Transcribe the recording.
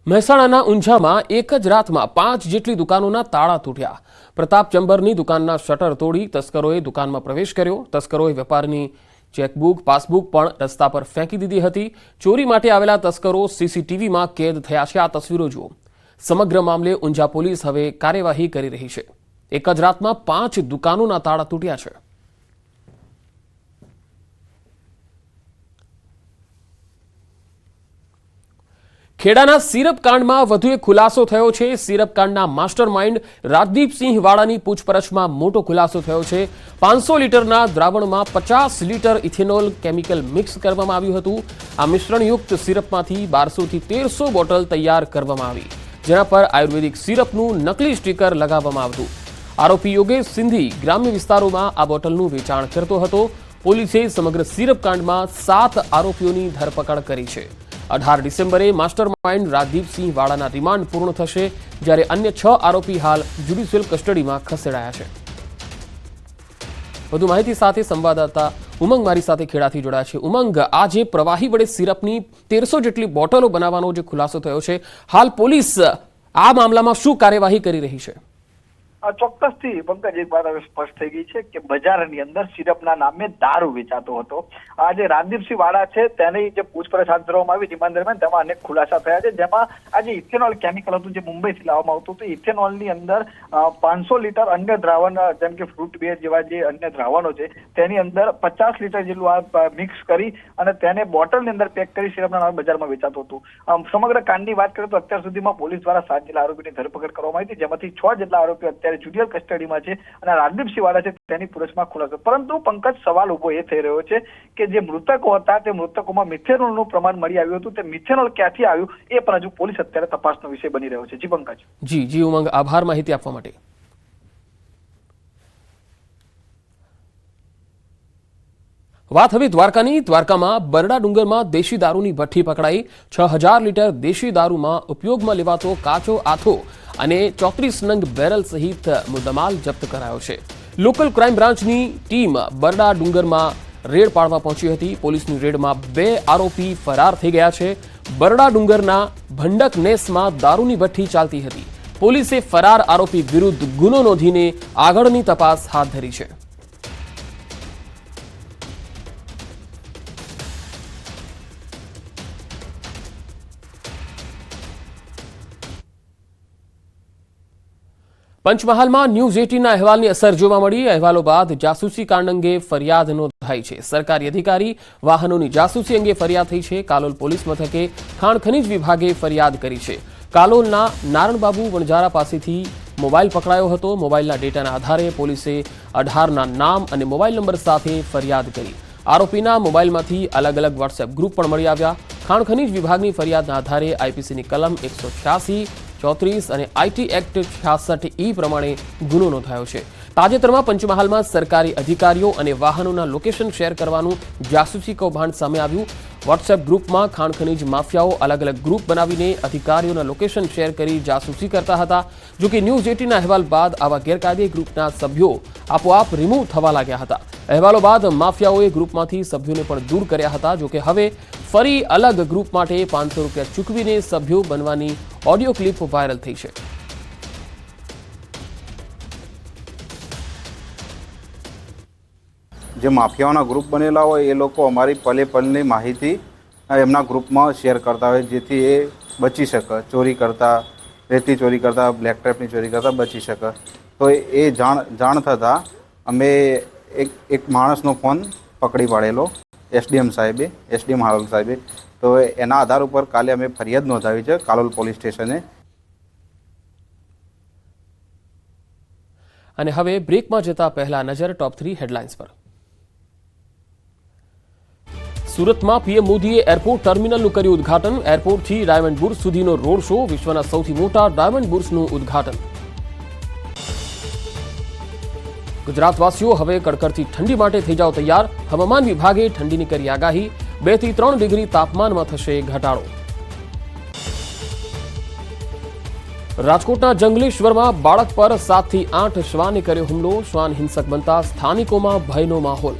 મહેસાણાના ઊંઝામાં એક જ રાતમાં 5 જેટલી દુકાનોના તાળા તૂટ્યા। પ્રતાપ ચંબરની દુકાનના શટર તોડી તસ્કરોએ દુકાનમાં પ્રવેશ કર્યો। તસ્કરોએ વેપારની ચેકબુક પાસબુક પણ રસ્તા પર ફેંકી દીધી હતી। ચોરી માટે આવેલા તસ્કરો સીસીટીવીમાં કેદ થયા છે। આ તસવીરો જુઓ। સમગ્ર મામલે ઊંઝા પોલીસ હવે કાર્યવાહી કરી રહી છે। એક જ રાતમાં 5 દુકાનોના તાળા તૂટ્યા છે। ખેડાના સિરપ કાંડમાં વધુ એક ખુલાસો થયો છે। સિરપ કાંડના માસ્ટર માઇન્ડ રાજદીપસિંહ વાળાની પૂછપરછમાં મોટો ખુલાસો થયો છે। 500 લીટરના દ્રાવણમાં 50 લીટર ઇથેનોલ કેમિકલ મિક્સ કરવામાં આવ્યું હતું। આ મિશ્રણયુક્ત સિરપમાંથી 1200 થી 1300 બોટલ તૈયાર કરવામાં આવી, જેના પર આયુર્વેદિક સિરપનું નકલી સ્ટીકર લગાવવામાં આવતું। આરોપી યોગેશ સિંધી ગ્રામ્ય વિસ્તારોમાં આ બોટલનું વેચાણ કરતો હતો। પોલીસે સમગ્ર સિરપ કાંડમાં 7 આરોપીઓની ધરપકડ કરી છે। 18 ડિસેમ્બરે માસ્ટર માઇન્ડ રાજદીપસિંહ વાળાના રિમાન્ડ પૂર્ણ થશે, જ્યારે અન્ય 6 આરોપી હાલ જ્યુડિશિયલ કસ્ટડીમાં ખસેડાયા છે। વધુ માહિતી સાથે સંવાદદાતા ઉમંગ મારી સાથે ખેડાથી જોડાયા છે। ઉમંગ, આ જે પ્રવાહી વડે સિરપની 1300 જેટલી બોટલો બનાવવાનો જે ખુલાસો થયો છે, હાલ પોલીસ આ મામલામાં શું કાર્યવાહી કરી રહી છે? ચોક્કસથી પંકજ, એક વાત હવે સ્પષ્ટ થઈ ગઈ છે કે બજારની અંદર સિરપના નામે દારૂ વેચાતો હતો। આ જે રાજદીપસિંહ વાળા છે તેની જે પૂછપરછ હાથ ધરવામાં આવી રિમાન્ડ દરમિયાન, તેમાં અનેક ખુલાસા થયા છે, જેમાં આ જે ઇથેનોલ કેમિકલ હતું જે મુંબઈથી લાવવામાં આવતું હતું, ઇથેનોલની અંદર 500 લીટર અન્ય દ્રાવણ જેમ કે ફ્રૂટ બેર જેવા જે અન્ય દ્રાવણો છે તેની અંદર 50 લીટર જેટલું આ મિક્સ કરી અને તેને બોટલની અંદર પેક કરી સિરપના નામે બજારમાં વેચાતું હતું। સમગ્ર કાંડની વાત કરીએ તો અત્યાર સુધીમાં પોલીસ દ્વારા 7 જેટલા આરોપીની ધરપકડ કરવામાં આવી હતી, જેમાંથી 6 જેટલા આરોપીઓ અત્યારે જ્યુડિશિયલ કસ્ટડીમાં છે અને રાજદીપસિંહ વાળા છે તેની પૂછપરછમાં ખુલાસો। પરંતુ પંકજ, સવાલ ઉભો એ થઈ રહ્યો છે કે જે મૃતકો હતા તે મૃતકોમાં મિથેનોલનું પ્રમાણ મળી આવ્યું હતું, તે મિથેનોલ ક્યાંથી આવ્યું એ પણ હજુ પોલીસ અત્યારે તપાસનો વિષય બની રહ્યો છે। જી પંકજ। જી ઉમંગ, આભાર માહિતી આપવા માટે। વાત હવે દ્વારકાની। દ્વારકામાં બરડા ડુંગરમાં દેશી દારૂની ભઠ્ઠી પકડાઈ। 6000 લીટર દેશી દારૂમાં ઉપયોગમાં લેવાતો કાચો આથો અને 34 નંગ બેરલ સહિત મુદ્દામાલ જપ્ત કરાયો છે। લોકલ ક્રાઇમ બ્રાન્ચની ટીમ બરડા ડુંગરમાં રેડ પાડવા પહોંચી હતી। પોલીસની રેડમાં 2 આરોપી ફરાર થઈ ગયા છે। બરડા ડુંગરના ભંડક નેસમાં દારૂની ભઠ્ઠી ચાલતી હતી। પોલીસે ફરાર આરોપી વિરુદ્ધ ગુનો નોંધીને આગળની તપાસ હાથ ધરી છે। પંચમહાલમાં ન્યૂઝ 18ના અહેવાલની અસર જોવા મળી। અહેવાલો બાદ જાસૂસી કાંડ અંગે ફરિયાદ નોંધાઈ છે। સરકારી અધિકારી વાહનોની જાસૂસી અંગે ફરિયાદ થઈ છે। કાલોલ પોલીસ મથકે ખાણ ખનીજ વિભાગે ફરિયાદ કરી છે। કાલોલના નારણબાબુ વણજારા પાસેથી મોબાઈલ પકડાયો હતો। મોબાઈલના ડેટાના આધારે પોલીસે 18ના નામ અને મોબાઈલ નંબર સાથે ફરિયાદ કરી। આરોપીના મોબાઈલમાંથી અલગ અલગ વોટ્સએપ ગ્રુપ પણ મળી આવ્યા। ખાણ ખનીજ વિભાગની ફરિયાદના આધારે આઈપીસીની કલમ 186, 34 અને આઈટી એક્ટ 66E પ્રમાણે ગુનો નોંધાયો છે। તાજેતરમાં પંચમહાલમાં સરકારી અધિકારીઓ અને વાહનોના લોકેશન શેર કરવાનું જાસૂસી કૌભાંડ સામે આવ્યું। વોટ્સએપ ગ્રુપમાં ખાણ ખનીજ માફિયાઓ અલગ અલગ ગ્રુપ બનાવીને અધિકારીઓના લોકેશન શેર કરી જાસૂસી કરતા હતા। જોકે ન્યૂઝ 18ના અહેવાલ બાદ આવા ગેરકાયદે ગ્રુપના સભ્યો આપોઆપ રિમૂવ થવા લાગ્યા હતા। અહેવાલો બાદ માફિયાઓએ ગ્રુપમાંથી સભ્યોને પણ દૂર કર્યા હતા। જોકે હવે ફરી અલગ ગ્રુપ માટે 500 રૂપિયા ચૂકવીને સભ્યો બનવાની ઓડિયો ક્લિપ વાયરલ થઈ છે। જે માફિયાઓના ગ્રુપ બનેલા હોય એ લોકો અમારી પલે પલની માહિતી એમના ગ્રુપમાં શેર કરતા હોય, જેથી એ બચી શકે, ચોરી કરતા, રેતી ચોરી કરતા, બ્લેક ટેપની ચોરી કરતા બચી શકે। તો એ જાણ થતાં અમે એક માણસનો ફોન પકડી પાડેલો એસડીએમ હાલોલ સાહેબે। તો એના આધાર ઉપર કાલે અમે ફરિયાદ નોંધાવી છે કાલોલ પોલીસ સ્ટેશને। અને હવે બ્રેકમાં જતા પહેલા નજર ટોપ 3 હેડલાઇન્સ પર। સુરતમાં પીએમ મોદીએ એરપોર્ટ ટર્મિનલનું કર્યું ઉદ્ઘાટન। એરપોર્ટથી ડાયમંડ બુર્સ સુધીનો રોડ શો, વિશ્વના સૌથી મોટા ડાયમંડ બુર્સનું ઉદ્ઘાટન। ગુજરાતવાસીઓ હવે કડકડતી ઠંડી માટે થઈ જાઓ તૈયાર। હવામાન વિભાગે ઠંડીની કરી આગાહી। 2 થી 3 ડિગ્રી તાપમાનમાં થશે ઘટાડો। રાજકોટના જંગલેશ્વરમાં બાળક પર 7 થી 8 શ્વાને કર્યો હુમલો। શ્વાન હિંસક બનતા સ્થાનિકોમાં ભયનો માહોલ।